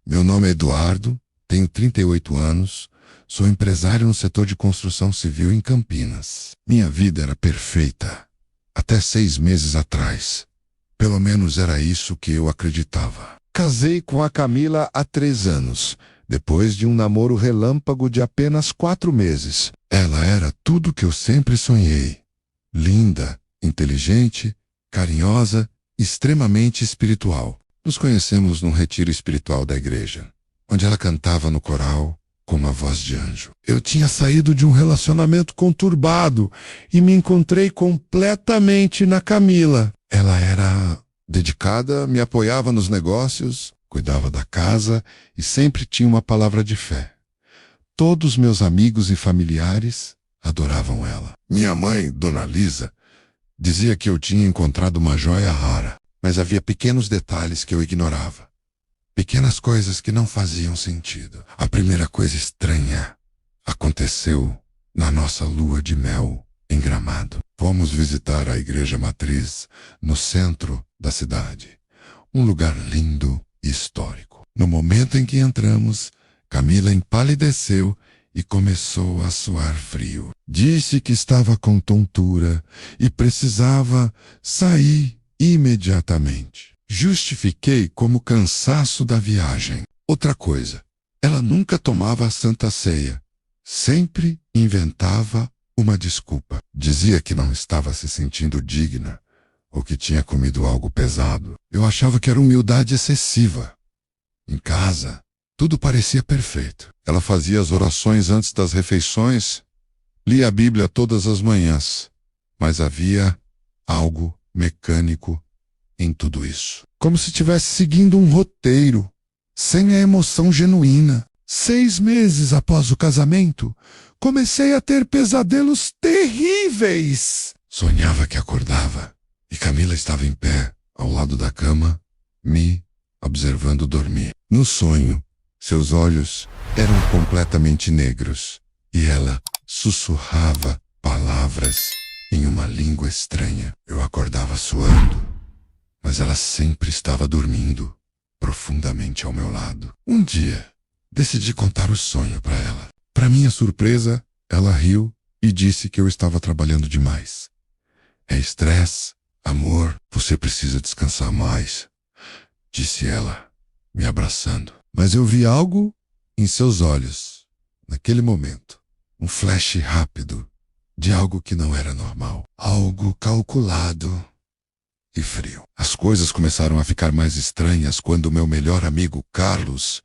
Meu nome é Eduardo, tenho 38 anos, sou empresário no setor de construção civil em Campinas. Minha vida era perfeita, até 6 meses atrás. Pelo menos era isso que eu acreditava. Casei com a Camila há 3 anos, depois de um namoro relâmpago de apenas 4 meses. Ela era tudo que eu sempre sonhei. Linda, inteligente, carinhosa, extremamente espiritual. Nos conhecemos num retiro espiritual da igreja, onde ela cantava no coral com uma voz de anjo. Eu tinha saído de um relacionamento conturbado e me encontrei completamente na Camila. Ela era dedicada, me apoiava nos negócios, cuidava da casa e sempre tinha uma palavra de fé. Todos meus amigos e familiares adoravam ela. Minha mãe, Dona Lisa, dizia que eu tinha encontrado uma joia rara. Mas havia pequenos detalhes que eu ignorava. Pequenas coisas que não faziam sentido. A primeira coisa estranha aconteceu na nossa lua de mel em Gramado. Fomos visitar a igreja matriz no centro da cidade. Um lugar lindo e histórico. No momento em que entramos, Camila empalideceu e começou a suar frio. Disse que estava com tontura e precisava sair imediatamente. Justifiquei como cansaço da viagem. Outra coisa, ela nunca tomava a Santa Ceia. Sempre inventava uma desculpa. Dizia que não estava se sentindo digna ou que tinha comido algo pesado. Eu achava que era humildade excessiva. Em casa, tudo parecia perfeito. Ela fazia as orações antes das refeições, lia a Bíblia todas as manhãs, mas havia algo mecânico em tudo isso. Como se estivesse seguindo um roteiro, sem a emoção genuína. 6 meses após o casamento, comecei a ter pesadelos terríveis. Sonhava que acordava e Camila estava em pé, ao lado da cama, me observando dormir. No sonho, seus olhos eram completamente negros e ela sussurrava palavras em uma língua estranha. Eu acordava suando, mas ela sempre estava dormindo, profundamente ao meu lado. Um dia, decidi contar o sonho para ela. Para minha surpresa, ela riu e disse que eu estava trabalhando demais. É estresse, amor, você precisa descansar mais, disse ela, me abraçando. Mas eu vi algo em seus olhos, naquele momento. Um flash rápido de algo que não era normal. Algo calculado e frio. As coisas começaram a ficar mais estranhas quando meu melhor amigo Carlos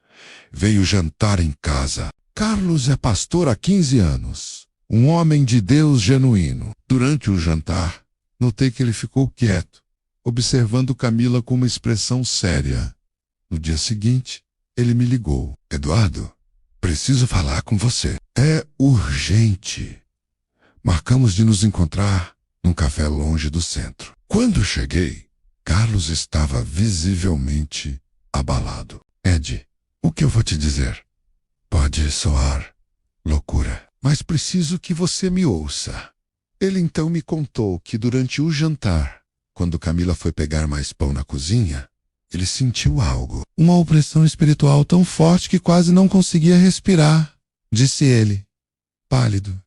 veio jantar em casa. Carlos é pastor há 15 anos. Um homem de Deus genuíno. Durante o jantar, notei que ele ficou quieto, observando Camila com uma expressão séria. No dia seguinte, ele me ligou. Eduardo, preciso falar com você. É urgente. Marcamos de nos encontrar num café longe do centro. Quando cheguei, Carlos estava visivelmente abalado. Ed, o que eu vou te dizer? Pode soar loucura, mas preciso que você me ouça. Ele então me contou que durante o jantar, quando Camila foi pegar mais pão na cozinha, ele sentiu algo. Uma opressão espiritual tão forte que quase não conseguia respirar, disse ele, pálido.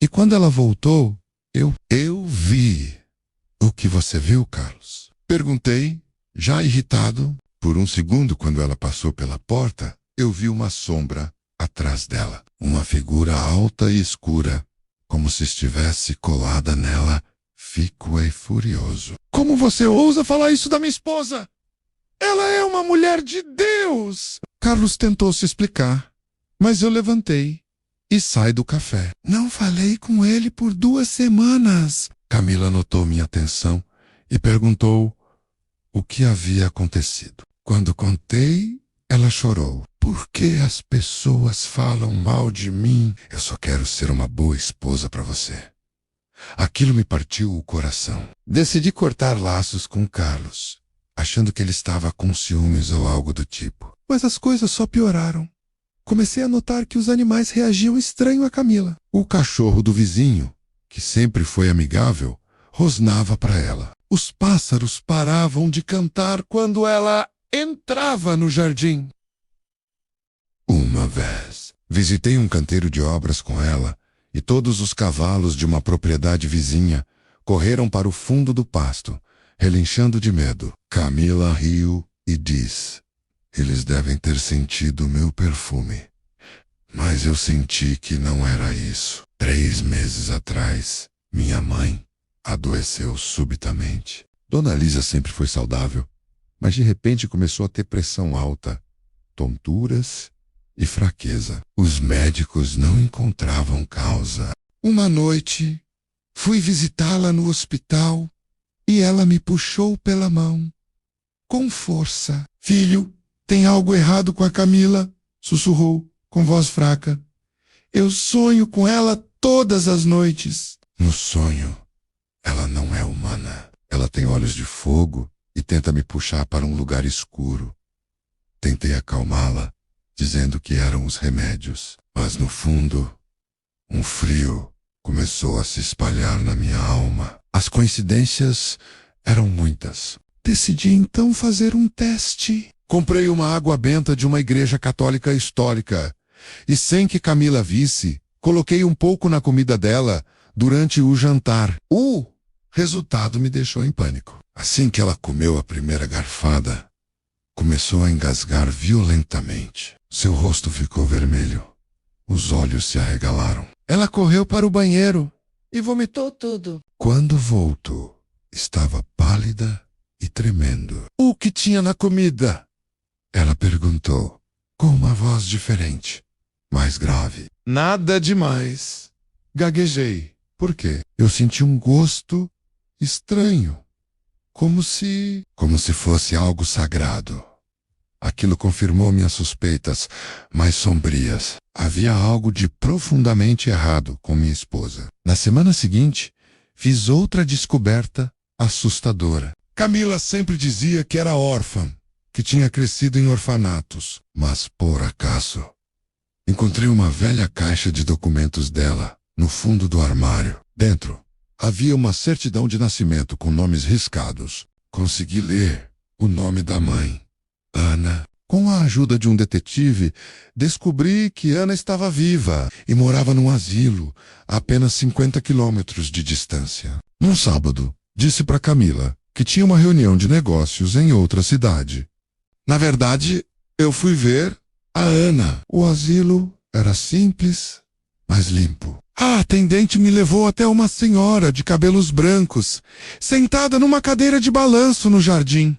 E quando ela voltou, eu vi. O que você viu, Carlos? Perguntei, já irritado. Por um segundo, quando ela passou pela porta, eu vi uma sombra atrás dela. Uma figura alta e escura, como se estivesse colada nela. Fiquei furioso. Como você ousa falar isso da minha esposa? Ela é uma mulher de Deus! Carlos tentou se explicar, mas eu levantei e saí do café. Não falei com ele por 2 semanas. Camila notou minha atenção e perguntou o que havia acontecido. Quando contei, ela chorou. Por que as pessoas falam mal de mim? Eu só quero ser uma boa esposa para você. Aquilo me partiu o coração. Decidi cortar laços com Carlos, achando que ele estava com ciúmes ou algo do tipo. Mas as coisas só pioraram. Comecei a notar que os animais reagiam estranho a Camila. O cachorro do vizinho, que sempre foi amigável, rosnava para ela. Os pássaros paravam de cantar quando ela entrava no jardim. uma vez. Visitei um canteiro de obras com ela, e todos os cavalos de uma propriedade vizinha correram para o fundo do pasto, relinchando de medo. Camila riu e disse: eles devem ter sentido o meu perfume. Mas eu senti que não era isso. 3 meses atrás, minha mãe adoeceu subitamente. Dona Lisa sempre foi saudável, mas de repente começou a ter pressão alta, tonturas e fraqueza. Os médicos não encontravam causa. Uma noite, fui visitá-la no hospital e ela me puxou pela mão, com força. Filho, tem algo errado com a Camila, sussurrou com voz fraca. Eu sonho com ela todas as noites. No sonho, ela não é humana. Ela tem olhos de fogo e tenta me puxar para um lugar escuro. Tentei acalmá-la, dizendo que eram os remédios, mas no fundo, um frio começou a se espalhar na minha alma. As coincidências eram muitas. Decidi então fazer um teste. Comprei uma água benta de uma igreja católica histórica e, sem que Camila visse, coloquei um pouco na comida dela durante o jantar. O resultado me deixou em pânico. Assim que ela comeu a primeira garfada, começou a engasgar violentamente. Seu rosto ficou vermelho. Os olhos se arregalaram. Ela correu para o banheiro e vomitou tudo. Quando voltou, estava pálida e tremendo. O que tinha na comida? Ela perguntou, com uma voz diferente, mais grave. Nada demais. Gaguejei. Por quê? Eu senti um gosto estranho, como se fosse algo sagrado. Aquilo confirmou minhas suspeitas mais sombrias. Havia algo de profundamente errado com minha esposa. Na semana seguinte, fiz outra descoberta assustadora. Camila sempre dizia que era órfã, que tinha crescido em orfanatos. Mas, por acaso, encontrei uma velha caixa de documentos dela no fundo do armário. Dentro, havia uma certidão de nascimento com nomes riscados. Consegui ler o nome da mãe, Ana. Com a ajuda de um detetive, descobri que Ana estava viva e morava num asilo a apenas 50 quilômetros de distância. Num sábado, disse para Camila que tinha uma reunião de negócios em outra cidade. Na verdade, eu fui ver a Ana. O asilo era simples, mas limpo. A atendente me levou até uma senhora de cabelos brancos, sentada numa cadeira de balanço no jardim.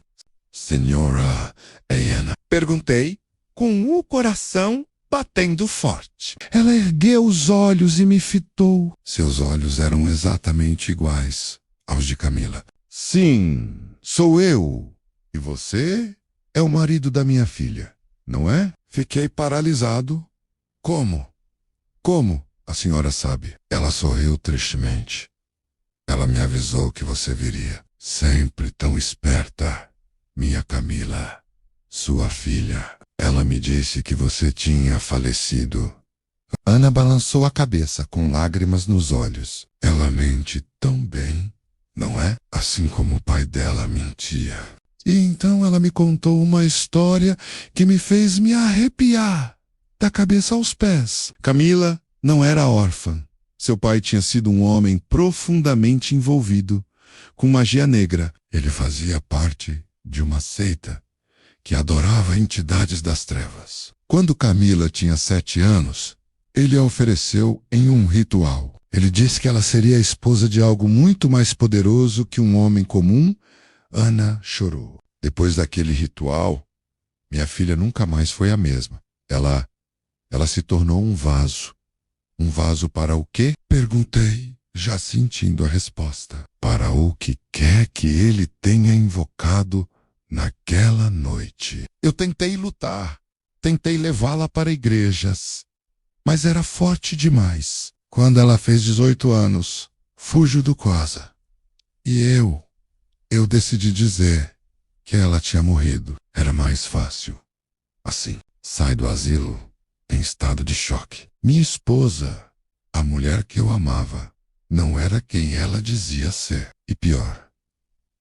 Senhora Ana? Perguntei, com o coração batendo forte. Ela ergueu os olhos e me fitou. Seus olhos eram exatamente iguais aos de Camila. Sim, sou eu. E você é o marido da minha filha, não é? Fiquei paralisado. Como? Como? A senhora sabe. Ela sorriu tristemente. Ela me avisou que você viria. Sempre tão esperta, minha Camila. Sua filha. Ela me disse que você tinha falecido. Ana balançou a cabeça com lágrimas nos olhos. Ela mente tão bem, não é? Assim como o pai dela mentia. E então ela me contou uma história que me fez me arrepiar, da cabeça aos pés. Camila não era órfã. Seu pai tinha sido um homem profundamente envolvido com magia negra. Ele fazia parte de uma seita que adorava entidades das trevas. Quando Camila tinha 7 anos, ele a ofereceu em um ritual. Ele disse que ela seria a esposa de algo muito mais poderoso que um homem comum. Ana chorou. Depois daquele ritual, minha filha nunca mais foi a mesma. Ela se tornou um vaso. Um vaso para o quê? Perguntei, já sentindo a resposta. Para o que quer que ele tenha invocado naquela noite. Eu tentei lutar, tentei levá-la para igrejas, mas era forte demais. Quando ela fez 18 anos, fugiu do Cosa. E eu decidi dizer que ela tinha morrido. Era mais fácil. Assim, sai do asilo em estado de choque. Minha esposa, a mulher que eu amava, não era quem ela dizia ser. E pior,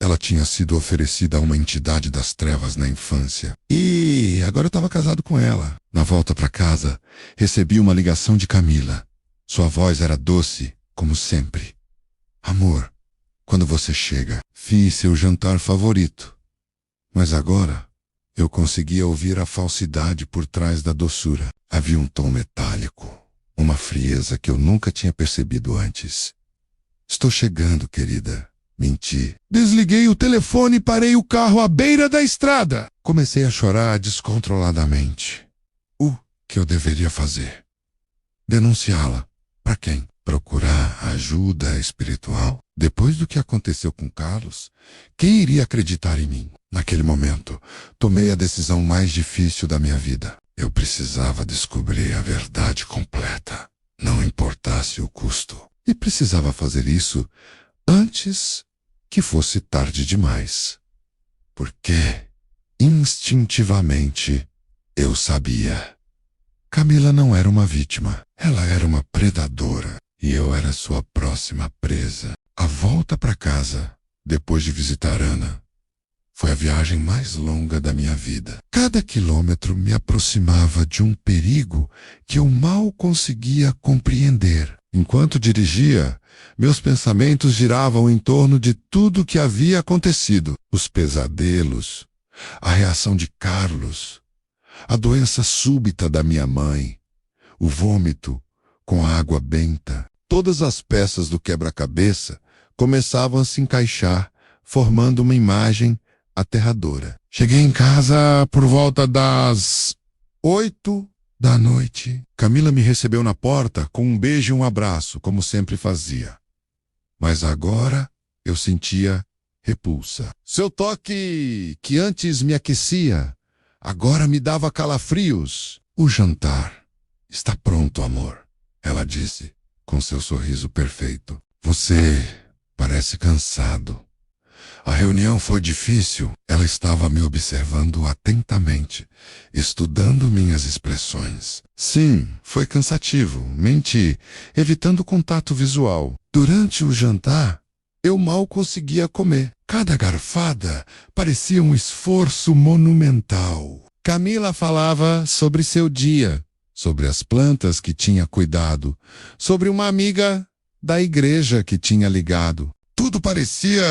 Ela tinha sido oferecida a uma entidade das trevas na infância. E agora eu estava casado com ela. Na volta para casa, recebi uma ligação de Camila. Sua voz era doce, como sempre. Amor, quando você chega, fiz seu jantar favorito. Mas agora, eu conseguia ouvir a falsidade por trás da doçura. Havia um tom metálico, uma frieza que eu nunca tinha percebido antes. Estou chegando, querida. Menti. Desliguei o telefone e parei o carro à beira da estrada. Comecei a chorar descontroladamente. O que eu deveria fazer? Denunciá-la. Para quem? Procurar ajuda espiritual? Depois do que aconteceu com Carlos, quem iria acreditar em mim? Naquele momento, tomei a decisão mais difícil da minha vida. Eu precisava descobrir a verdade completa, não importasse o custo. E precisava fazer isso antes que fosse tarde demais. Porque, instintivamente, eu sabia. Camila não era uma vítima. Ela era uma predadora. E eu era sua próxima presa. A volta para casa, depois de visitar Ana, foi a viagem mais longa da minha vida. Cada quilômetro me aproximava de um perigo que eu mal conseguia compreender. Enquanto dirigia, meus pensamentos giravam em torno de tudo o que havia acontecido. Os pesadelos, a reação de Carlos, a doença súbita da minha mãe, o vômito com a água benta. Todas as peças do quebra-cabeça começavam a se encaixar, formando uma imagem aterradora. Cheguei em casa por volta das 8 da noite. Camila me recebeu na porta com um beijo e um abraço, como sempre fazia. Mas agora eu sentia repulsa. Seu toque, que antes me aquecia, agora me dava calafrios. O jantar está pronto, amor, ela disse, com seu sorriso perfeito. Você parece cansado. A reunião foi difícil. Ela estava me observando atentamente, estudando minhas expressões. Sim, foi cansativo. Menti, evitando contato visual. Durante o jantar, eu mal conseguia comer. Cada garfada parecia um esforço monumental. Camila falava sobre seu dia, sobre as plantas que tinha cuidado, sobre uma amiga da igreja que tinha ligado. Tudo parecia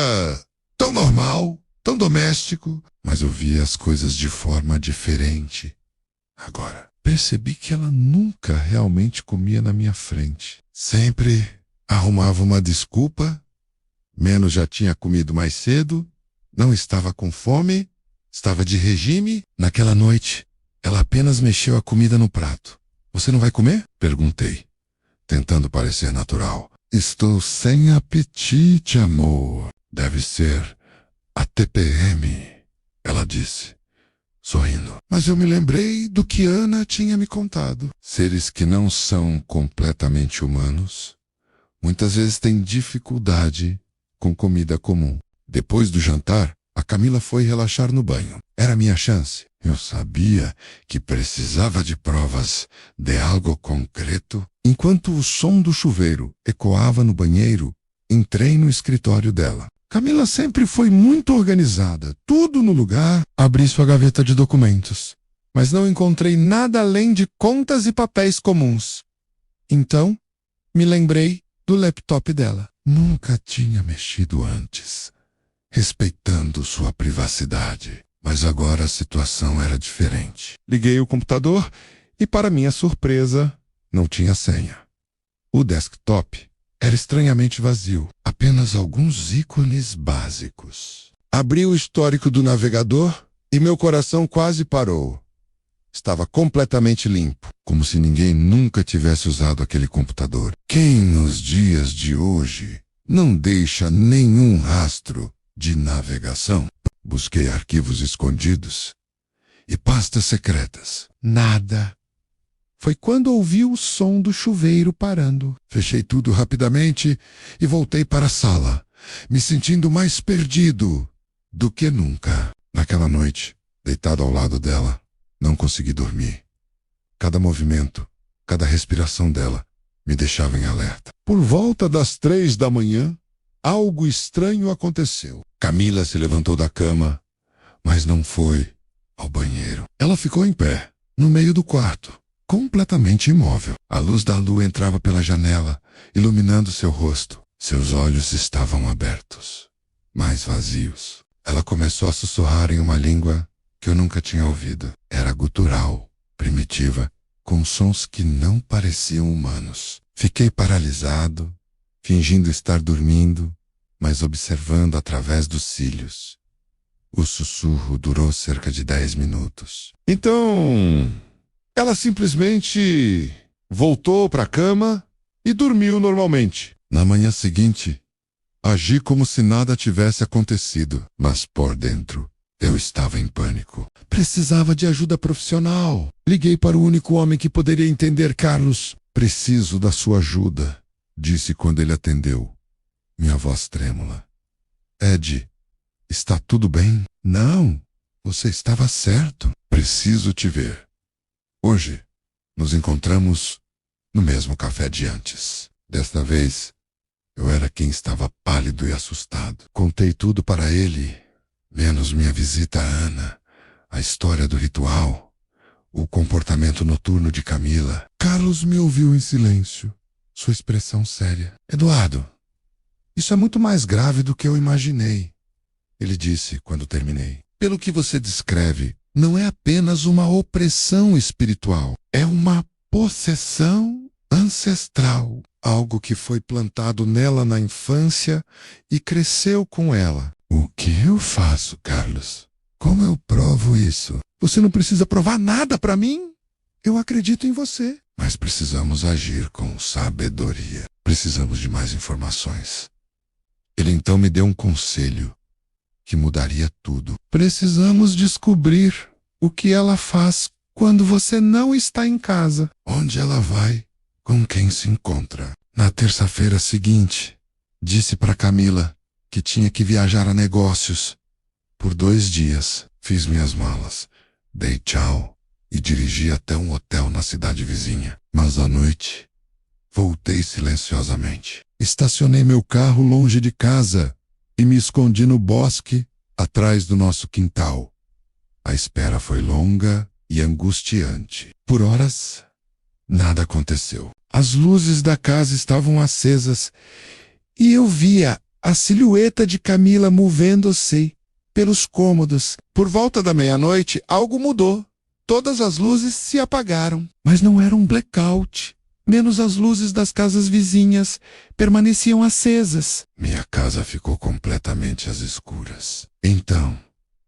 tão normal, tão doméstico, mas eu via as coisas de forma diferente. Agora, percebi que ela nunca realmente comia na minha frente. Sempre arrumava uma desculpa. Menos já tinha comido mais cedo, não estava com fome, estava de regime. Naquela noite, ela apenas mexeu a comida no prato. Você não vai comer? Perguntei, tentando parecer natural. Estou sem apetite, amor. Deve ser a TPM, ela disse, sorrindo. Mas eu me lembrei do que Ana tinha me contado. Seres que não são completamente humanos, muitas vezes têm dificuldade com comida comum. Depois do jantar, a Camila foi relaxar no banho. Era minha chance. Eu sabia que precisava de provas de algo concreto. Enquanto o som do chuveiro ecoava no banheiro, entrei no escritório dela. Camila sempre foi muito organizada, tudo no lugar. Abri sua gaveta de documentos, mas não encontrei nada além de contas e papéis comuns. Então, me lembrei do laptop dela. Nunca tinha mexido antes, respeitando sua privacidade. Mas agora a situação era diferente. Liguei o computador e, para minha surpresa, não tinha senha. O desktop era estranhamente vazio, apenas alguns ícones básicos. Abri o histórico do navegador e meu coração quase parou. Estava completamente limpo, como se ninguém nunca tivesse usado aquele computador. Quem nos dias de hoje não deixa nenhum rastro de navegação? Busquei arquivos escondidos e pastas secretas. Nada. Foi quando ouvi o som do chuveiro parando. Fechei tudo rapidamente e voltei para a sala, me sentindo mais perdido do que nunca. Naquela noite, deitado ao lado dela, não consegui dormir. Cada movimento, cada respiração dela me deixava em alerta. Por volta das 3 da manhã, algo estranho aconteceu. Camila se levantou da cama, mas não foi ao banheiro. Ela ficou em pé, no meio do quarto, completamente imóvel. A luz da lua entrava pela janela, iluminando seu rosto. Seus olhos estavam abertos, mas vazios. Ela começou a sussurrar em uma língua que eu nunca tinha ouvido. Era gutural, primitiva, com sons que não pareciam humanos. Fiquei paralisado, fingindo estar dormindo, mas observando através dos cílios. O sussurro durou cerca de 10 minutos. Então, ela simplesmente voltou para a cama e dormiu normalmente. Na manhã seguinte, agi como se nada tivesse acontecido, mas por dentro eu estava em pânico. Precisava de ajuda profissional. Liguei para o único homem que poderia entender Carlos. Preciso da sua ajuda, disse quando ele atendeu, minha voz trêmula. Ed, está tudo bem? Não, você estava certo. Preciso te ver. Hoje, nos encontramos no mesmo café de antes. Desta vez, eu era quem estava pálido e assustado. Contei tudo para ele, menos minha visita a Ana, a história do ritual, o comportamento noturno de Camila. Carlos me ouviu em silêncio, sua expressão séria. Eduardo, isso é muito mais grave do que eu imaginei, ele disse quando terminei. Pelo que você descreve, não é apenas uma opressão espiritual, é uma possessão ancestral. Algo que foi plantado nela na infância e cresceu com ela. O que eu faço, Carlos? Como eu provo isso? Você não precisa provar nada para mim. Eu acredito em você. Mas precisamos agir com sabedoria. Precisamos de mais informações. Ele então me deu um conselho que mudaria tudo. Precisamos descobrir o que ela faz quando você não está em casa. Onde ela vai? Com quem se encontra? Na terça-feira seguinte, disse para Camila que tinha que viajar a negócios. Por 2 dias, fiz minhas malas, dei tchau e dirigi até um hotel na cidade vizinha. Mas à noite, voltei silenciosamente. Estacionei meu carro longe de casa e me escondi no bosque atrás do nosso quintal. A espera foi longa e angustiante. Por horas, nada aconteceu. As luzes da casa estavam acesas e eu via a silhueta de Camila movendo-se pelos cômodos. Por volta da meia-noite, algo mudou. Todas as luzes se apagaram. Mas não era um blackout. Menos as luzes das casas vizinhas permaneciam acesas. Minha casa ficou completamente às escuras. Então,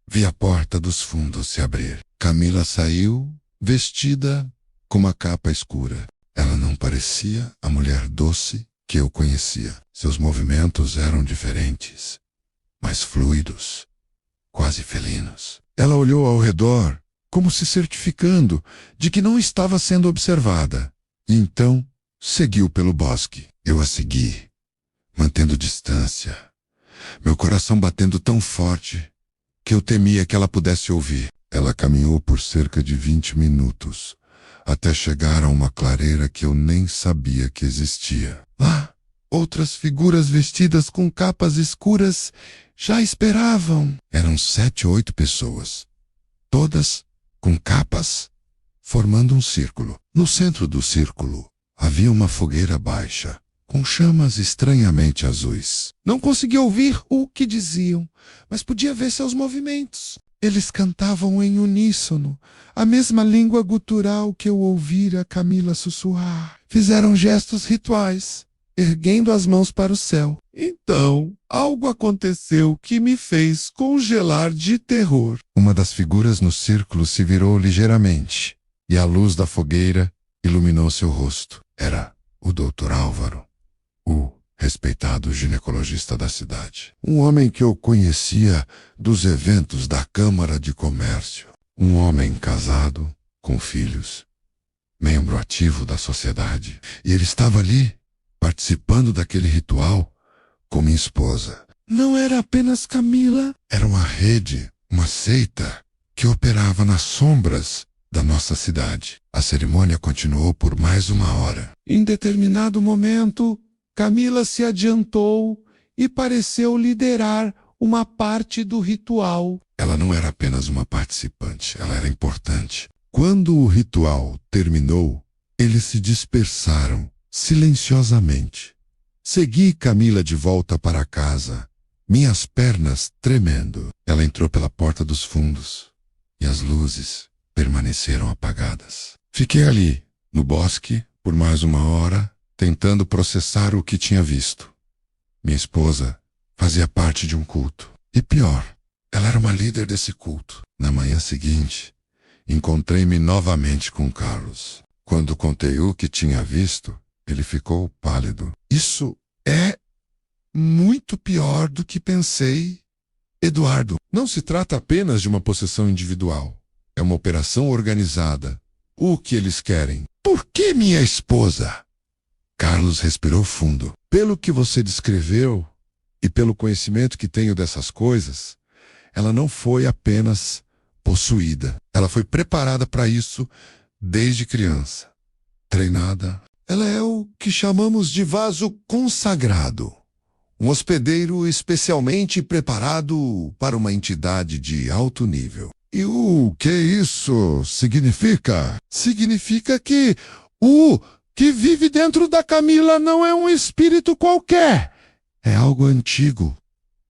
vi a porta dos fundos se abrir. Camila saiu, vestida com uma capa escura. Ela não parecia a mulher doce que eu conhecia. Seus movimentos eram diferentes, mais fluidos, quase felinos. Ela olhou ao redor, como se certificando de que não estava sendo observada. E então, seguiu pelo bosque. Eu a segui, mantendo distância, meu coração batendo tão forte que eu temia que ela pudesse ouvir. Ela caminhou por cerca de 20 minutos, até chegar a uma clareira que eu nem sabia que existia. Lá, outras figuras vestidas com capas escuras já esperavam. Eram 7 ou 8 pessoas, todas com capas, formando um círculo. No centro do círculo havia uma fogueira baixa, com chamas estranhamente azuis. Não conseguia ouvir o que diziam, mas podia ver seus movimentos. Eles cantavam em uníssono, a mesma língua gutural que eu ouvira Camila sussurrar. Fizeram gestos rituais, erguendo as mãos para o céu. Então, algo aconteceu que me fez congelar de terror. Uma das figuras no círculo se virou ligeiramente, e a luz da fogueira iluminou seu rosto. Era o Dr. Álvaro, o respeitado ginecologista da cidade. Um homem que eu conhecia dos eventos da Câmara de Comércio. Um homem casado, com filhos, membro ativo da sociedade. E ele estava ali, participando daquele ritual, com minha esposa. Não era apenas Camila. Era uma rede, uma seita, que operava nas sombras da nossa cidade. A cerimônia continuou por mais 1 hora. Em determinado momento, Camila se adiantou e pareceu liderar uma parte do ritual. Ela não era apenas uma participante, ela era importante. Quando o ritual terminou, eles se dispersaram silenciosamente. Segui Camila de volta para casa, minhas pernas tremendo. Ela entrou pela porta dos fundos e as luzes permaneceram apagadas. Fiquei ali, no bosque, por mais uma hora, tentando processar o que tinha visto. Minha esposa fazia parte de um culto. E pior, ela era uma líder desse culto. Na manhã seguinte, encontrei-me novamente com Carlos. Quando contei o que tinha visto, ele ficou pálido. Isso é muito pior do que pensei, Eduardo. Não se trata apenas de uma possessão individual. É uma operação organizada. O que eles querem? Por que minha esposa? Carlos respirou fundo. Pelo que você descreveu e pelo conhecimento que tenho dessas coisas, ela não foi apenas possuída. Ela foi preparada para isso desde criança. Treinada. Ela é o que chamamos de vaso consagrado. Um hospedeiro especialmente preparado para uma entidade de alto nível. E o que isso significa? Significa que o que vive dentro da Camila não é um espírito qualquer. É algo antigo,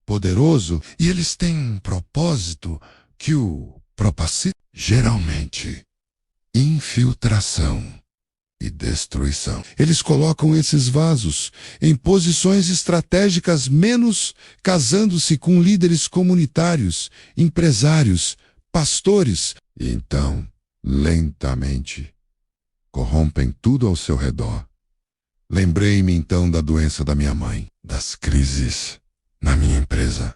poderoso, e eles têm um propósito que o propacita. Geralmente, infiltração e destruição. Eles colocam esses vasos em posições estratégicas, menos casando-se com líderes comunitários, empresários, pastores. E então, lentamente, corrompem tudo ao seu redor. Lembrei-me então da doença da minha mãe, das crises na minha empresa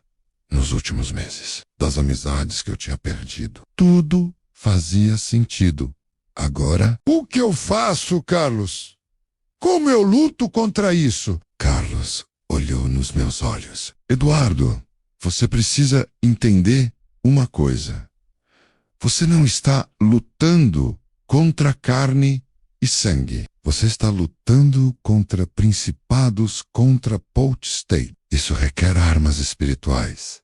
nos últimos meses, das amizades que eu tinha perdido. Tudo fazia sentido. Agora, o que eu faço, Carlos? Como eu luto contra isso? Carlos olhou nos meus olhos. Eduardo, você precisa entender uma coisa. Você não está lutando contra carne e sangue. Você está lutando contra principados, contra Poltstate. Isso requer armas espirituais.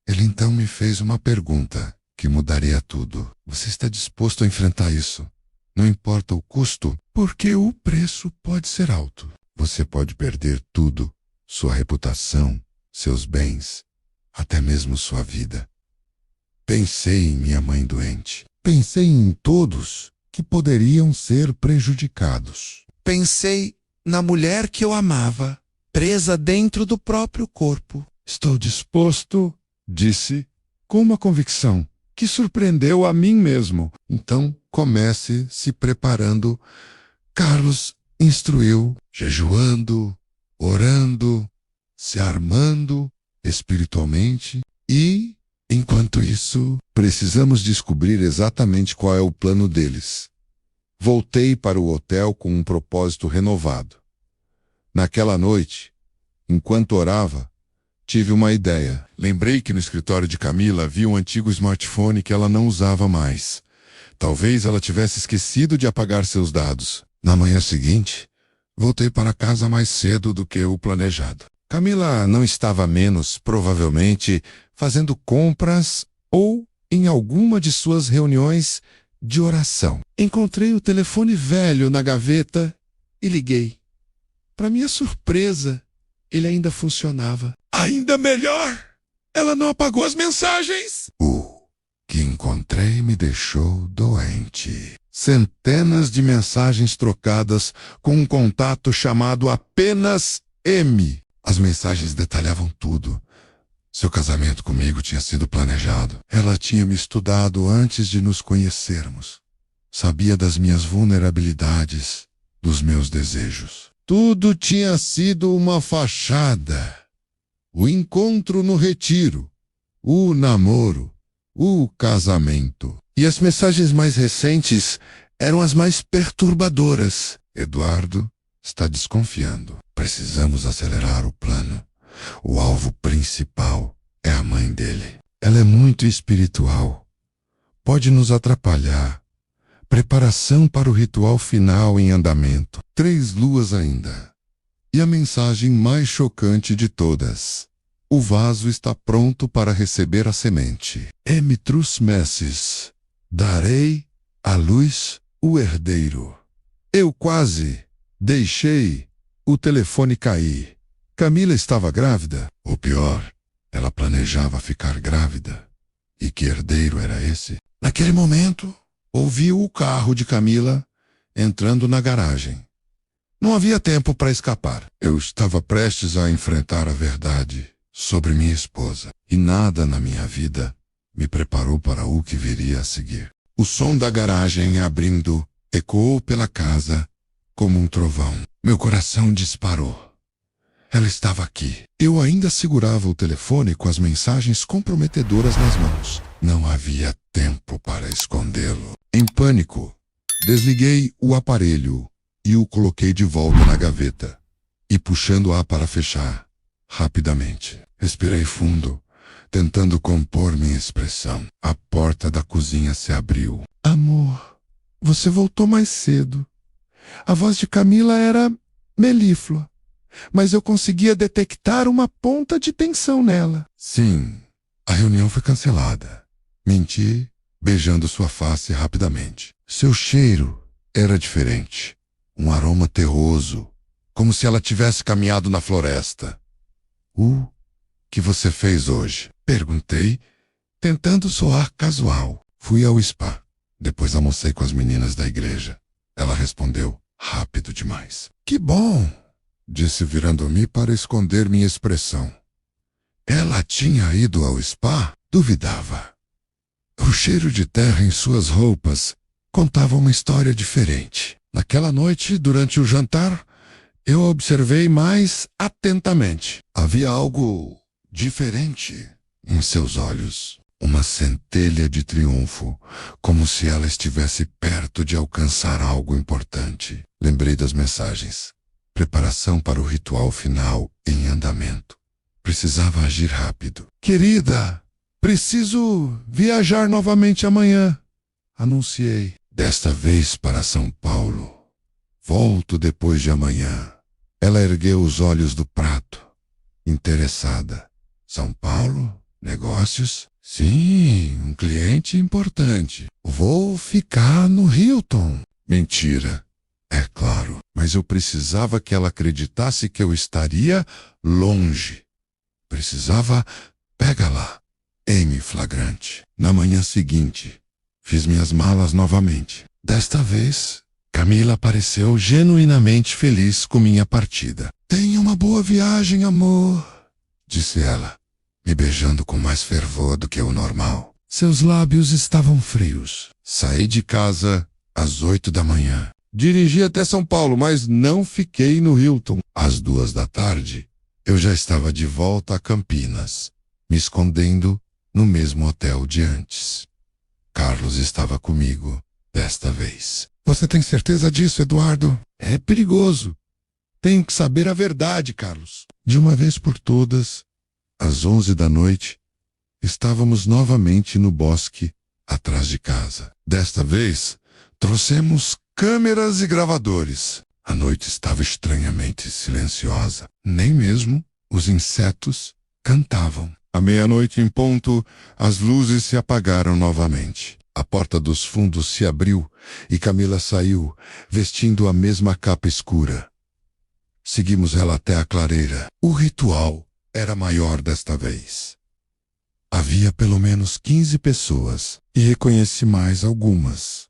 Ele então me fez uma pergunta que mudaria tudo. Você está disposto a enfrentar isso? Não importa o custo, porque o preço pode ser alto. Você pode perder tudo, sua reputação, seus bens, até mesmo sua vida. Pensei em minha mãe doente. Pensei em todos que poderiam ser prejudicados. Pensei na mulher que eu amava, presa dentro do próprio corpo. Estou disposto, disse, com uma convicção que surpreendeu a mim mesmo. Então comece se preparando. Carlos instruiu, jejuando, orando, se armando espiritualmente e, enquanto isso, precisamos descobrir exatamente qual é o plano deles. Voltei para o hotel com um propósito renovado. Naquela noite, enquanto orava, tive uma ideia. Lembrei que no escritório de Camila havia um antigo smartphone que ela não usava mais. Talvez ela tivesse esquecido de apagar seus dados. Na manhã seguinte, voltei para casa mais cedo do que o planejado. Camila não estava menos, provavelmente, fazendo compras ou em alguma de suas reuniões de oração. Encontrei o telefone velho na gaveta e liguei. Para minha surpresa, ele ainda funcionava. Ainda melhor! Ela não apagou as mensagens! O que encontrei me deixou doente. Centenas de mensagens trocadas com um contato chamado apenas M. As mensagens detalhavam tudo. Seu casamento comigo tinha sido planejado. Ela tinha me estudado antes de nos conhecermos. Sabia das minhas vulnerabilidades, dos meus desejos. Tudo tinha sido uma fachada. O encontro no retiro, o namoro, o casamento. E as mensagens mais recentes eram as mais perturbadoras. Eduardo está desconfiando. Precisamos acelerar o plano. O alvo principal é a mãe dele. Ela é muito espiritual. Pode nos atrapalhar. Preparação para o ritual final em andamento. 3 luas ainda. E a mensagem mais chocante de todas: o vaso está pronto para receber a semente. Emitrus messes, darei à luz o herdeiro. Eu quase deixei o telefone cair. Camila estava grávida. O pior, ela planejava ficar grávida. E que herdeiro era esse? Naquele momento, ouvi o carro de Camila entrando na garagem. Não havia tempo para escapar. Eu estava prestes a enfrentar a verdade sobre minha esposa. E nada na minha vida me preparou para o que viria a seguir. O som da garagem abrindo ecoou pela casa como um trovão. Meu coração disparou. Ela estava aqui. Eu ainda segurava o telefone com as mensagens comprometedoras nas mãos. Não havia tempo para escondê-lo. Em pânico, desliguei o aparelho e o coloquei de volta na gaveta. E puxando-a para fechar, rapidamente. Respirei fundo, tentando compor minha expressão. A porta da cozinha se abriu. Amor, você voltou mais cedo. A voz de Camila era melíflua, mas eu conseguia detectar uma ponta de tensão nela. Sim, a reunião foi cancelada. Menti, beijando sua face rapidamente. Seu cheiro era diferente. Um aroma terroso, como se ela tivesse caminhado na floresta. O que você fez hoje? Perguntei, tentando soar casual. Fui ao spa. Depois almocei com as meninas da igreja. Ela respondeu, rápido demais. Que bom, disse virando-me para esconder minha expressão. Ela tinha ido ao spa? Duvidava. O cheiro de terra em suas roupas contava uma história diferente. Naquela noite, durante o jantar, eu a observei mais atentamente. Havia algo diferente em seus olhos. Uma centelha de triunfo, como se ela estivesse perto de alcançar algo importante. Lembrei das mensagens. Preparação para o ritual final em andamento. Precisava agir rápido. Querida, preciso viajar novamente amanhã, anunciei. Desta vez para São Paulo. Volto depois de amanhã. Ela ergueu os olhos do prato, interessada. São Paulo? Negócios? Sim, um cliente importante. Vou ficar no Hilton. Mentira. É claro, mas eu precisava que ela acreditasse que eu estaria longe. Precisava pega-la em flagrante. Na manhã seguinte, fiz minhas malas novamente. Desta vez, Camila pareceu genuinamente feliz com minha partida. Tenha uma boa viagem, amor, disse ela, me beijando com mais fervor do que o normal. Seus lábios estavam frios. Saí de casa às 8 da manhã. Dirigi até São Paulo, mas não fiquei no Hilton. Às 2 da tarde, eu já estava de volta a Campinas, me escondendo no mesmo hotel de antes. Carlos estava comigo, desta vez. Você tem certeza disso, Eduardo? É perigoso. Tenho que saber a verdade, Carlos. De uma vez por todas, às 11 da noite, estávamos novamente no bosque, atrás de casa. Desta vez, trouxemos câmeras e gravadores. A noite estava estranhamente silenciosa. Nem mesmo os insetos cantavam. À meia-noite em ponto, as luzes se apagaram novamente. A porta dos fundos se abriu e Camila saiu, vestindo a mesma capa escura. Seguimos ela até a clareira. O ritual era maior desta vez. Havia pelo menos 15 pessoas e reconheci mais algumas.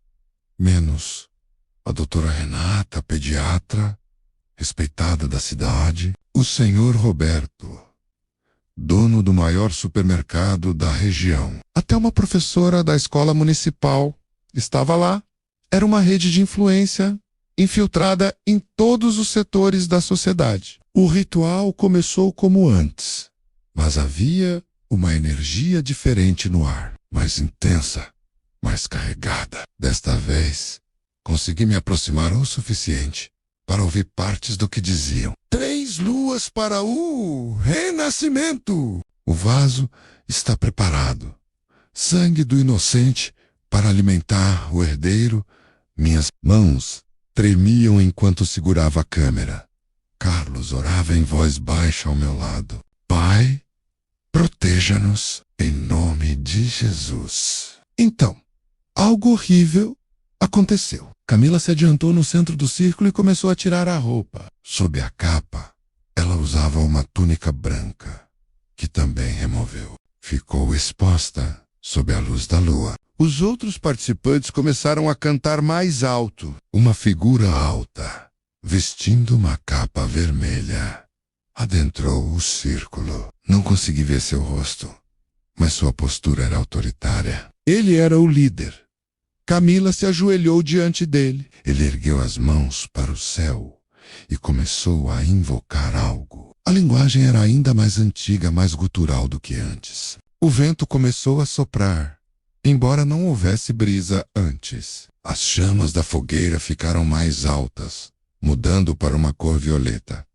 Menos a doutora Renata, pediatra, respeitada da cidade, o senhor Roberto, dono do maior supermercado da região. Até uma professora da escola municipal estava lá. Era uma rede de influência infiltrada em todos os setores da sociedade. O ritual começou como antes, mas havia uma energia diferente no ar, mais intensa, mais carregada. Desta vez, consegui me aproximar o suficiente para ouvir partes do que diziam. 3 luas para o renascimento. O vaso está preparado. Sangue do inocente para alimentar o herdeiro. Minhas mãos tremiam enquanto segurava a câmera. Carlos orava em voz baixa ao meu lado. Pai, proteja-nos em nome de Jesus. Então, algo horrível aconteceu. Camila se adiantou no centro do círculo e começou a tirar a roupa. Sob a capa, ela usava uma túnica branca, que também removeu. Ficou exposta sob a luz da lua. Os outros participantes começaram a cantar mais alto. Uma figura alta, vestindo uma capa vermelha, adentrou o círculo. Não consegui ver seu rosto, mas sua postura era autoritária. Ele era o líder. Camila se ajoelhou diante dele. Ele ergueu as mãos para o céu e começou a invocar algo. A linguagem era ainda mais antiga, mais gutural do que antes. O vento começou a soprar, embora não houvesse brisa antes. As chamas da fogueira ficaram mais altas, mudando para uma cor violeta.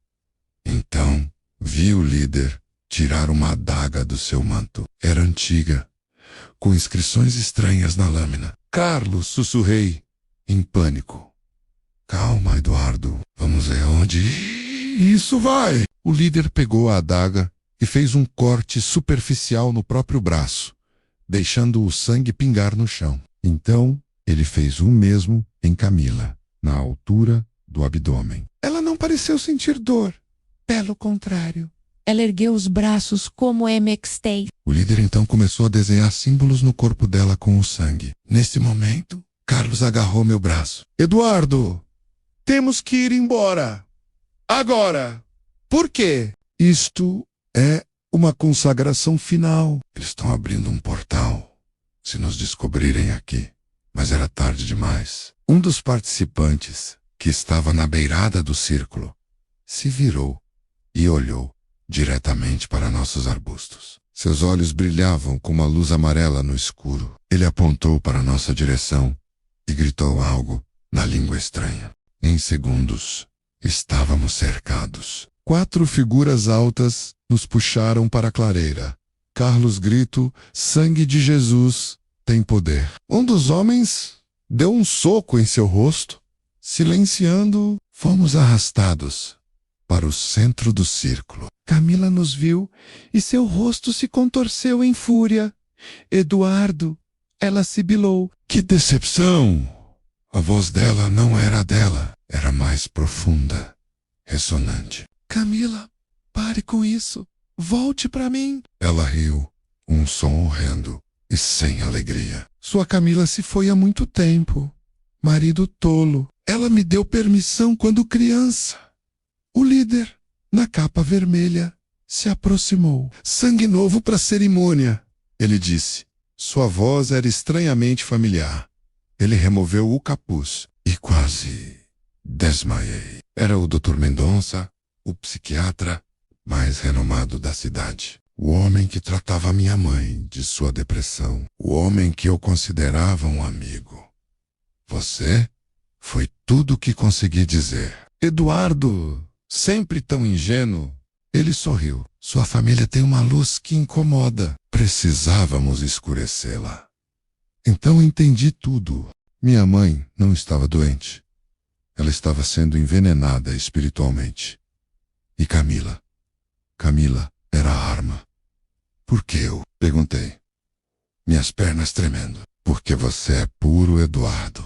Então, vi o líder tirar uma adaga do seu manto. Era antiga, com inscrições estranhas na lâmina. Carlos, sussurrei, em pânico. Calma, Eduardo. Vamos ver onde isso vai. O líder pegou a adaga e fez um corte superficial no próprio braço, deixando o sangue pingar no chão. Então, ele fez o mesmo em Camila, na altura do abdômen. Ela não pareceu sentir dor. Pelo contrário. Ela ergueu os braços como MXT. O líder então começou a desenhar símbolos no corpo dela com o sangue. Nesse momento, Carlos agarrou meu braço. Eduardo, temos que ir embora. Agora. Por quê? Isto é uma consagração final. Eles estão abrindo um portal, se nos descobrirem aqui. Mas era tarde demais. Um dos participantes, que estava na beirada do círculo, se virou e olhou diretamente para nossos arbustos. Seus olhos brilhavam com uma luz amarela no escuro. Ele apontou para nossa direção e gritou algo na língua estranha. Em segundos, estávamos cercados. 4 figuras altas nos puxaram para a clareira. Carlos grito, sangue de Jesus tem poder. Um dos homens deu um soco em seu rosto, silenciando. Fomos arrastados para o centro do círculo. Camila nos viu e seu rosto se contorceu em fúria. Eduardo, ela sibilou. Que decepção! A voz dela não era a dela, era mais profunda, ressonante. Camila, pare com isso. Volte para mim. Ela riu, um som horrendo e sem alegria. Sua Camila se foi há muito tempo. Marido tolo. Ela me deu permissão quando criança. O líder, na capa vermelha, se aproximou. Sangue novo para a cerimônia, ele disse. Sua voz era estranhamente familiar. Ele removeu o capuz e quase desmaiei. Era o Dr. Mendonça, o psiquiatra mais renomado da cidade. O homem que tratava minha mãe de sua depressão. O homem que eu considerava um amigo. Você foi tudo o que consegui dizer. Eduardo, sempre tão ingênuo. Ele sorriu. Sua família tem uma luz que incomoda. Precisávamos escurecê-la. Então entendi tudo. Minha mãe não estava doente. Ela estava sendo envenenada espiritualmente. E Camila? Camila era a arma. Por que eu? Perguntei. Minhas pernas tremendo. Porque você é puro, Eduardo.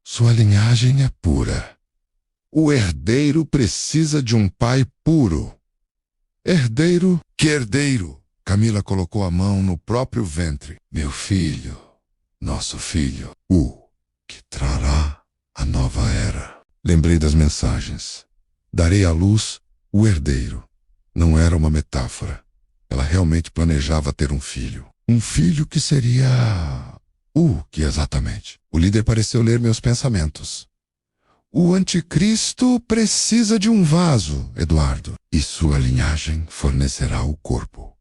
Sua linhagem é pura. O herdeiro precisa de um pai puro. Herdeiro? Que herdeiro? Camila colocou a mão no próprio ventre. Meu filho, nosso filho, o que trará a nova era. Lembrei das mensagens. Darei à luz o herdeiro. Não era uma metáfora. Ela realmente planejava ter um filho. Um filho que seria... O que exatamente? O líder pareceu ler meus pensamentos. O anticristo precisa de um vaso, Eduardo. E sua linhagem fornecerá o corpo.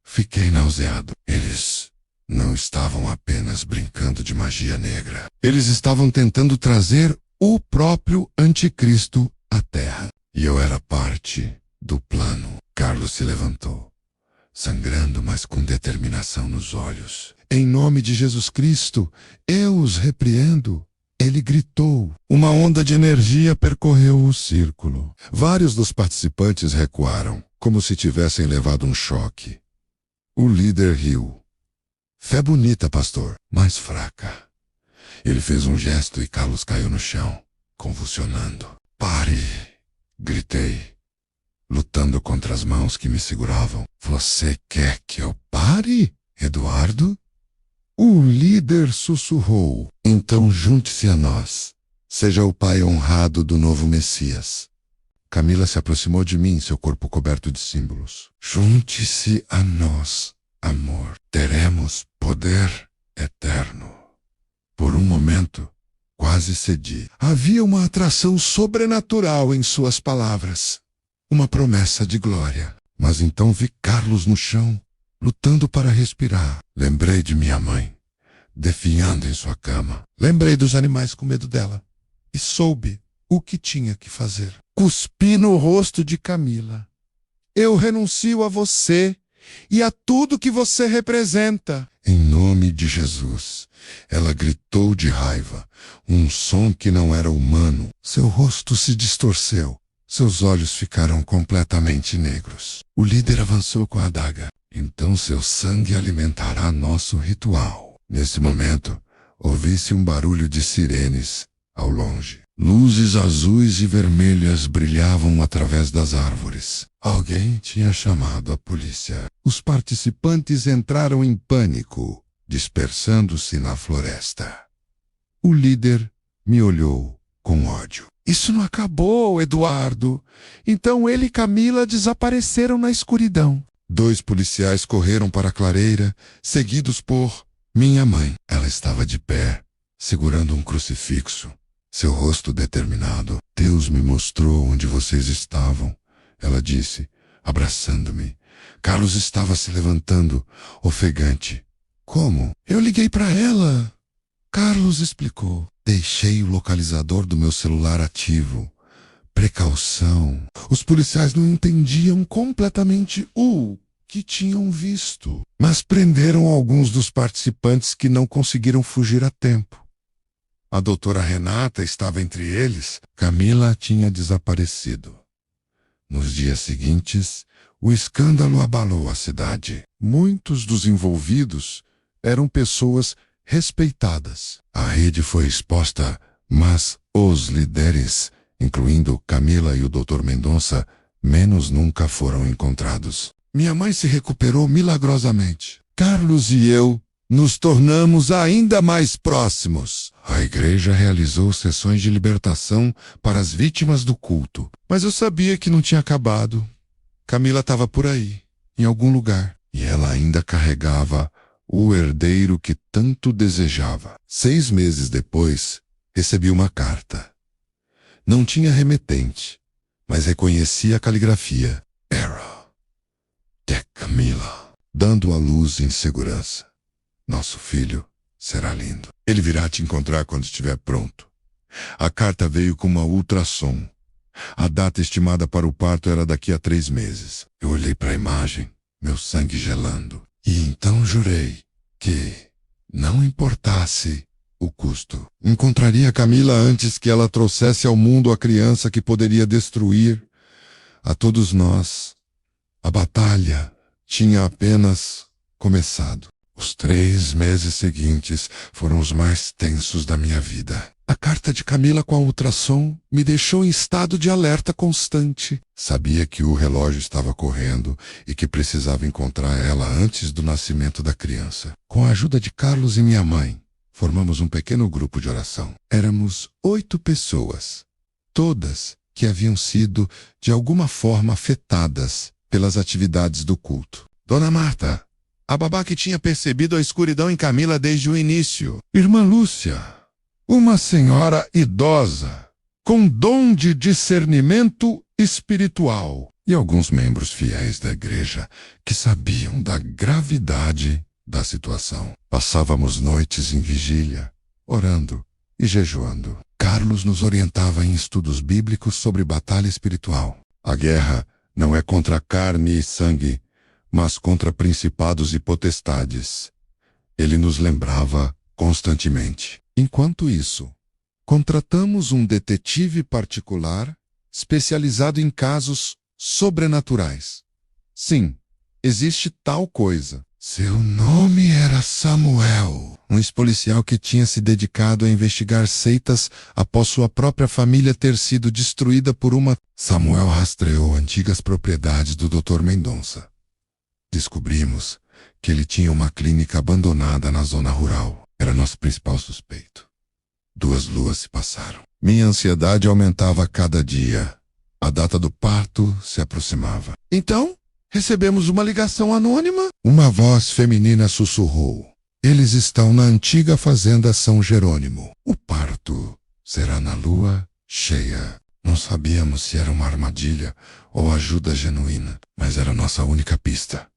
Fiquei nauseado. Eles não estavam apenas brincando de magia negra. Eles estavam tentando trazer o próprio anticristo à Terra. E eu era parte do plano. Carlos se levantou, sangrando, mas com determinação nos olhos. Em nome de Jesus Cristo, eu os repreendo. Ele gritou. Uma onda de energia percorreu o círculo. Vários dos participantes recuaram, como se tivessem levado um choque. O líder riu. Fé bonita, pastor, mas fraca. Ele fez um gesto e Carlos caiu no chão, convulsionando. Pare! Gritei, lutando contra as mãos que me seguravam. Você quer que eu pare, Eduardo? O líder sussurrou. Então junte-se a nós. Seja o pai honrado do novo Messias. Camila se aproximou de mim, seu corpo coberto de símbolos. Junte-se a nós, amor. Teremos poder eterno. Por um momento, quase cedi. Havia uma atração sobrenatural em suas palavras. Uma promessa de glória. Mas então vi Carlos no chão, lutando para respirar. Lembrei de minha mãe, definhando em sua cama. Lembrei dos animais com medo dela. E soube o que tinha que fazer. Cuspi no rosto de Camila. Eu renuncio a você e a tudo que você representa. Em nome de Jesus. Ela gritou de raiva, um som que não era humano. Seu rosto se distorceu. Seus olhos ficaram completamente negros. O líder avançou com a adaga. Então seu sangue alimentará nosso ritual. Nesse momento, ouvi-se um barulho de sirenes ao longe. Luzes azuis e vermelhas brilhavam através das árvores. Alguém tinha chamado a polícia. Os participantes entraram em pânico, dispersando-se na floresta. O líder me olhou com ódio. Isso não acabou, Eduardo. Então ele e Camila desapareceram na escuridão. 2 policiais correram para a clareira, seguidos por minha mãe. Ela estava de pé, segurando um crucifixo, seu rosto determinado. Deus me mostrou onde vocês estavam, ela disse, abraçando-me. Carlos estava se levantando, ofegante. Como? Eu liguei para ela. Carlos explicou. Deixei o localizador do meu celular ativo. Precaução. Os policiais não entendiam completamente o que tinham visto, mas prenderam alguns dos participantes que não conseguiram fugir a tempo. A doutora Renata estava entre eles. Camila tinha desaparecido. Nos dias seguintes, o escândalo abalou a cidade. Muitos dos envolvidos eram pessoas respeitadas. A rede foi exposta, mas os líderes, incluindo Camila e o Dr. Mendonça, menos nunca foram encontrados. Minha mãe se recuperou milagrosamente. Carlos e eu nos tornamos ainda mais próximos. A igreja realizou sessões de libertação para as vítimas do culto. Mas eu sabia que não tinha acabado. Camila estava por aí, em algum lugar. E ela ainda carregava o herdeiro que tanto desejava. 6 meses depois, recebi uma carta. Não tinha remetente, mas reconhecia a caligrafia. Era de Camila, dando à luz em segurança. Nosso filho será lindo. Ele virá te encontrar quando estiver pronto. A carta veio com uma ultrassom. A data estimada para o parto era daqui a 3 meses. Eu olhei para a imagem, meu sangue gelando. E então jurei que, não importasse o custo, encontraria Camila antes que ela trouxesse ao mundo a criança que poderia destruir a todos nós. A batalha tinha apenas começado. Os 3 meses seguintes foram os mais tensos da minha vida. A carta de Camila com a ultrassom me deixou em estado de alerta constante. Sabia que o relógio estava correndo e que precisava encontrar ela antes do nascimento da criança. Com a ajuda de Carlos e minha mãe, formamos um pequeno grupo de oração. Éramos 8 pessoas, todas que haviam sido, de alguma forma, afetadas pelas atividades do culto. Dona Marta, a babá que tinha percebido a escuridão em Camila desde o início. Irmã Lúcia, uma senhora idosa, com dom de discernimento espiritual. E alguns membros fiéis da igreja que sabiam da gravidade da situação. Passávamos noites em vigília, orando e jejuando. Carlos nos orientava em estudos bíblicos sobre batalha espiritual. A guerra não é contra carne e sangue, mas contra principados e potestades. Ele nos lembrava constantemente. Enquanto isso, Contratamos um detetive particular especializado em casos sobrenaturais. Sim, existe tal coisa. Seu nome era Samuel, um ex-policial que tinha se dedicado a investigar seitas após sua própria família ter sido destruída por uma... Samuel rastreou antigas propriedades do Dr. Mendonça. Descobrimos que ele tinha uma clínica abandonada na zona rural. Era nosso principal suspeito. 2 luas se passaram. Minha ansiedade aumentava a cada dia. A data do parto se aproximava. Então, recebemos uma ligação anônima? Uma voz feminina sussurrou. Eles estão na antiga fazenda São Jerônimo. O parto será na lua cheia. Não sabíamos se era uma armadilha ou ajuda genuína, mas era nossa única pista.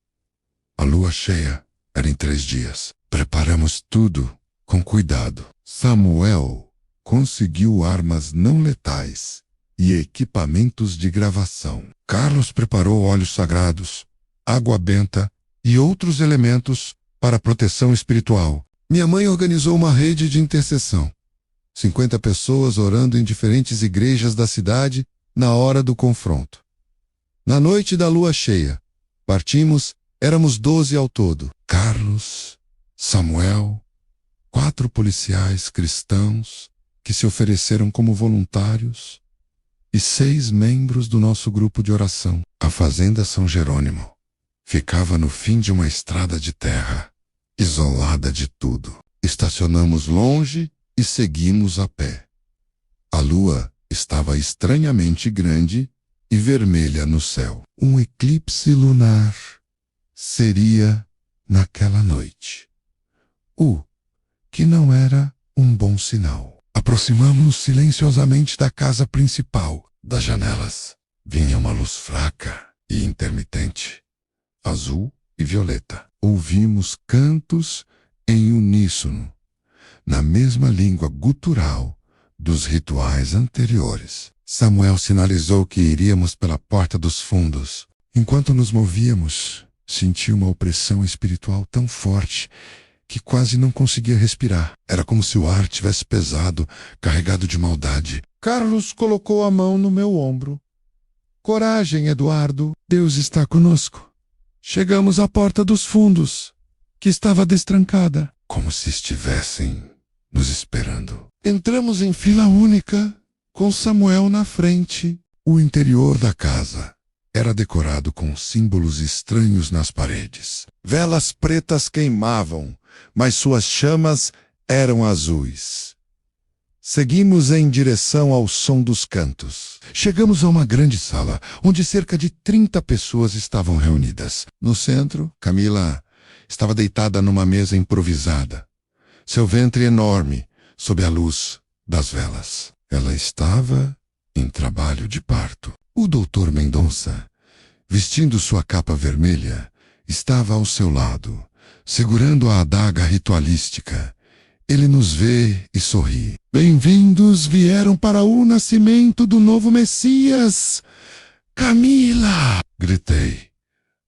A lua cheia era em 3 dias. Preparamos tudo com cuidado. Samuel conseguiu armas não letais e equipamentos de gravação. Carlos preparou óleos sagrados, água benta e outros elementos para proteção espiritual. Minha mãe organizou uma rede de intercessão. 50 pessoas orando em diferentes igrejas da cidade na hora do confronto. Na noite da lua cheia, partimos, éramos 12 ao todo. Carlos, Samuel, 4 policiais cristãos que se ofereceram como voluntários e 6 membros do nosso grupo de oração. A fazenda São Jerônimo ficava no fim de uma estrada de terra, isolada de tudo. Estacionamos longe e seguimos a pé. A lua estava estranhamente grande e vermelha no céu. Um eclipse lunar seria naquela noite. O que não era um bom sinal. Aproximamos-nos silenciosamente da casa principal. Das janelas vinha uma luz fraca e intermitente, azul e violeta. Ouvimos cantos em uníssono, na mesma língua gutural dos rituais anteriores. Samuel sinalizou que iríamos pela porta dos fundos. Enquanto nos movíamos, senti uma opressão espiritual tão forte que quase não conseguia respirar. Era como se o ar tivesse pesado, carregado de maldade. Carlos colocou a mão no meu ombro. Coragem, Eduardo. Deus está conosco. Chegamos à porta dos fundos, que estava destrancada. Como se estivessem nos esperando. Entramos em fila única, com Samuel na frente. O interior da casa era decorado com símbolos estranhos nas paredes. Velas pretas queimavam, mas suas chamas eram azuis. Seguimos em direção ao som dos cantos. Chegamos a uma grande sala, onde cerca de 30 pessoas estavam reunidas. No centro, Camila estava deitada numa mesa improvisada. Seu ventre enorme, sob a luz das velas. Ela estava em trabalho de parto. O Dr. Mendonça, vestindo sua capa vermelha, estava ao seu lado, segurando a adaga ritualística. Ele nos vê e sorri. Bem-vindos vieram para o nascimento do novo Messias. Camila! Gritei.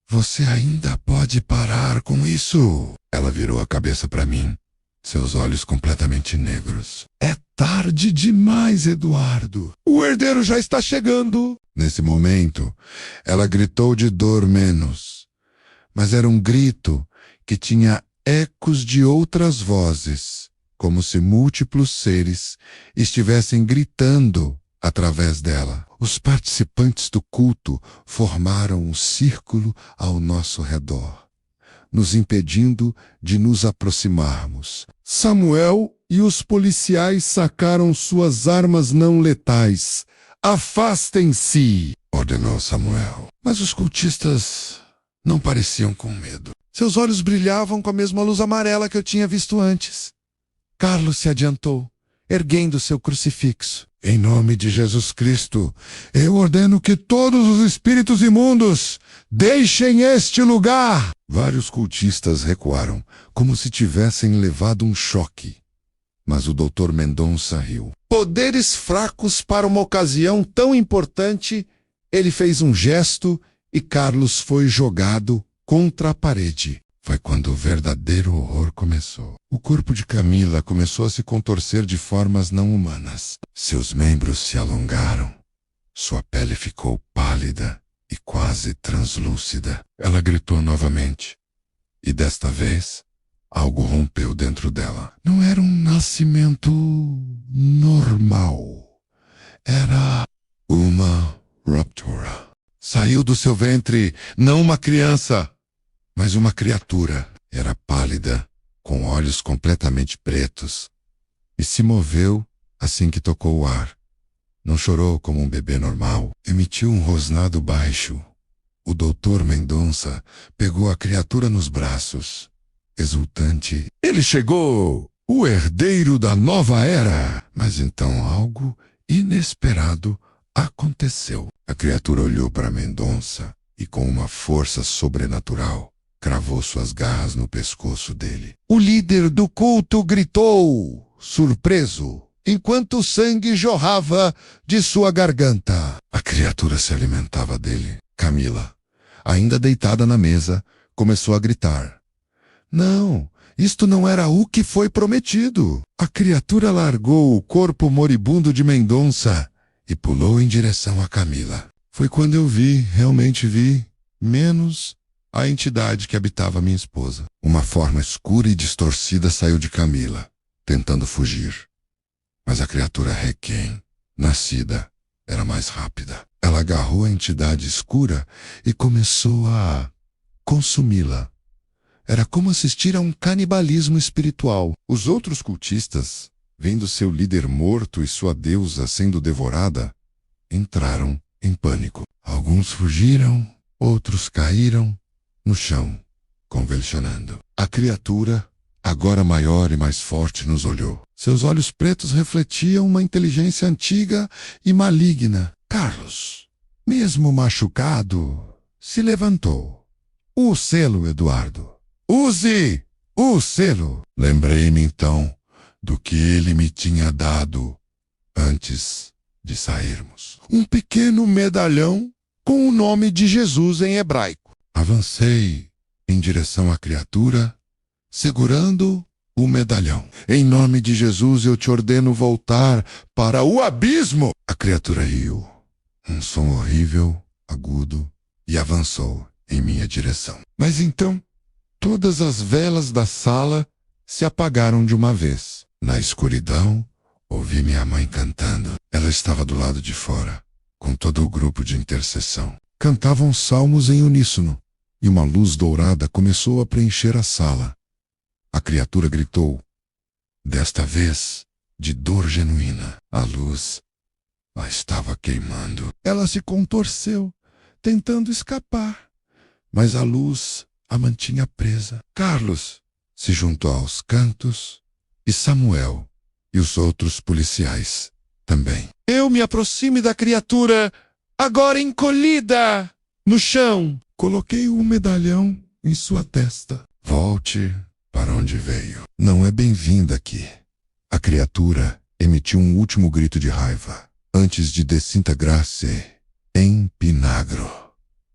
Você ainda pode parar com isso? Ela virou a cabeça para mim, seus olhos completamente negros. É tarde demais, Eduardo. O herdeiro já está chegando. Nesse momento, ela gritou de dor menos. Mas era um grito que tinha ecos de outras vozes, como se múltiplos seres estivessem gritando através dela. Os participantes do culto formaram um círculo ao nosso redor, nos impedindo de nos aproximarmos. Samuel e os policiais sacaram suas armas não letais. Afastem-se, ordenou Samuel. Mas os cultistas não pareciam com medo. Seus olhos brilhavam com a mesma luz amarela que eu tinha visto antes. Carlos se adiantou, erguendo seu crucifixo. Em nome de Jesus Cristo, eu ordeno que todos os espíritos imundos deixem este lugar. Vários cultistas recuaram, como se tivessem levado um choque. Mas o Dr. Mendonça riu. Poderes fracos para uma ocasião tão importante. Ele fez um gesto e Carlos foi jogado contra a parede. foi quando o verdadeiro horror começou. O corpo de Camila começou a se contorcer de formas não humanas. Seus membros se alongaram. Sua pele ficou pálida e quase translúcida. Ela gritou novamente. E desta vez, algo rompeu dentro dela. Não era um nascimento normal. Era uma ruptura. Saiu do seu ventre não uma criança, mas uma criatura. Era pálida, com olhos completamente pretos, e se moveu assim que tocou o ar. Não chorou como um bebê normal. Emitiu um rosnado baixo. O Dr. Mendonça pegou a criatura nos braços, exultante. Ele chegou! O herdeiro da nova era! Mas então algo inesperado aconteceu. A criatura olhou para Mendonça e, com uma força sobrenatural, cravou suas garras no pescoço dele. O líder do culto gritou, surpreso, enquanto o sangue jorrava de sua garganta. A criatura se alimentava dele. Camila, ainda deitada na mesa, começou a gritar. Não, isto não era o que foi prometido. A criatura largou o corpo moribundo de Mendonça e pulou em direção a Camila. Foi quando eu realmente vi, menos a entidade que habitava minha esposa. Uma forma escura e distorcida saiu de Camila, tentando fugir. Mas a criatura Requiem, nascida, era mais rápida. Ela agarrou a entidade escura e começou a consumi-la. Era como assistir a um canibalismo espiritual. Os outros cultistas, vendo seu líder morto e sua deusa sendo devorada, entraram em pânico. Alguns fugiram, outros caíram no chão, convulsionando. A criatura, agora maior e mais forte, nos olhou. Seus olhos pretos refletiam uma inteligência antiga e maligna. Carlos, mesmo machucado, se levantou. O selo, Eduardo. Use o selo. Lembrei-me então do que ele me tinha dado antes de sairmos. Um pequeno medalhão com o nome de Jesus em hebraico. Avancei em direção à criatura, segurando o medalhão. Em nome de Jesus, eu te ordeno voltar para o abismo. A criatura riu. Um som horrível, agudo, e avançou em minha direção. Mas então, todas as velas da sala se apagaram de uma vez. Na escuridão, ouvi minha mãe cantando. Ela estava do lado de fora, com todo o grupo de intercessão. Cantavam salmos em uníssono, e uma luz dourada começou a preencher a sala. A criatura gritou, desta vez de dor genuína. A luz a estava queimando. Ela se contorceu, tentando escapar, mas a luz a mantinha presa. Carlos se juntou aos cantos e Samuel e os outros policiais também. Eu me aproxime da criatura, agora encolhida no chão. Coloquei o medalhão em sua testa. Volte para onde veio. Não é bem-vinda aqui. A criatura emitiu um último grito de raiva, antes de desintegrar-se em vinagre.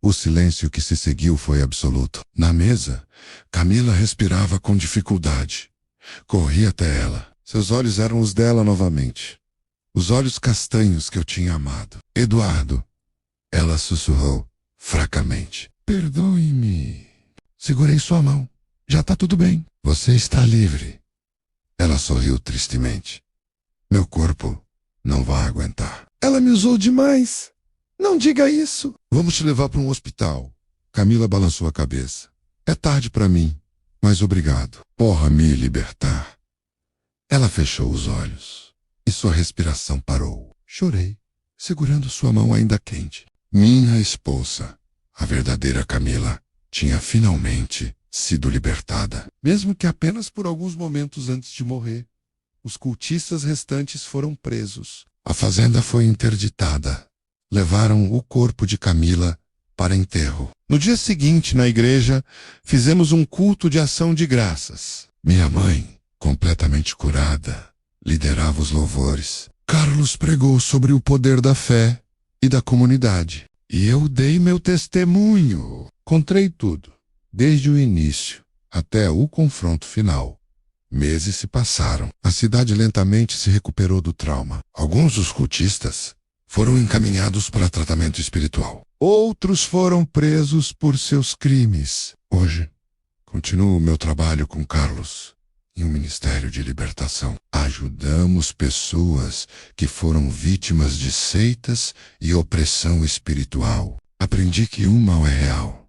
O silêncio que se seguiu foi absoluto. Na mesa, Camila respirava com dificuldade. Corri até ela. Seus olhos eram os dela novamente. Os olhos castanhos que eu tinha amado. Eduardo, ela sussurrou fracamente. Perdoe-me. Segurei sua mão. Já tá tudo bem. Você está livre. Ela sorriu tristemente. Meu corpo não vai aguentar. Ela me usou demais. Não diga isso. Vamos te levar para um hospital. Camila balançou a cabeça. É tarde para mim, mas obrigado. Porra me libertar. Ela fechou os olhos e sua respiração parou. Chorei, segurando sua mão ainda quente. Minha esposa, a verdadeira Camila, tinha finalmente sido libertada. Mesmo que apenas por alguns momentos antes de morrer. Os cultistas restantes foram presos. A fazenda foi interditada. Levaram o corpo de Camila para enterro. No dia seguinte, na igreja, fizemos um culto de ação de graças. Minha mãe, completamente curada, liderava os louvores. Carlos pregou sobre o poder da fé e da comunidade. E eu dei meu testemunho. Contei tudo, desde o início até o confronto final. Meses se passaram. A cidade lentamente se recuperou do trauma. Alguns dos cultistas foram encaminhados para tratamento espiritual. Outros foram presos por seus crimes. Hoje, continuo meu trabalho com Carlos em um ministério de libertação. Ajudamos pessoas que foram vítimas de seitas e opressão espiritual. Aprendi que o mal é real,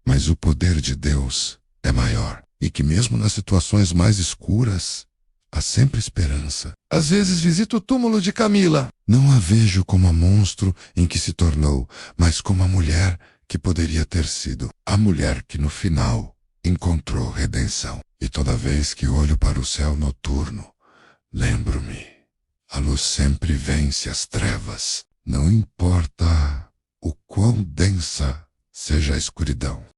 mas o poder de Deus é maior. E que mesmo nas situações mais escuras, há sempre esperança. Às vezes visito o túmulo de Camila. Não a vejo como a monstro em que se tornou, mas como a mulher que poderia ter sido. A mulher que no final encontrou redenção. E toda vez que olho para o céu noturno, lembro-me, a luz sempre vence as trevas. Não importa o quão densa seja a escuridão.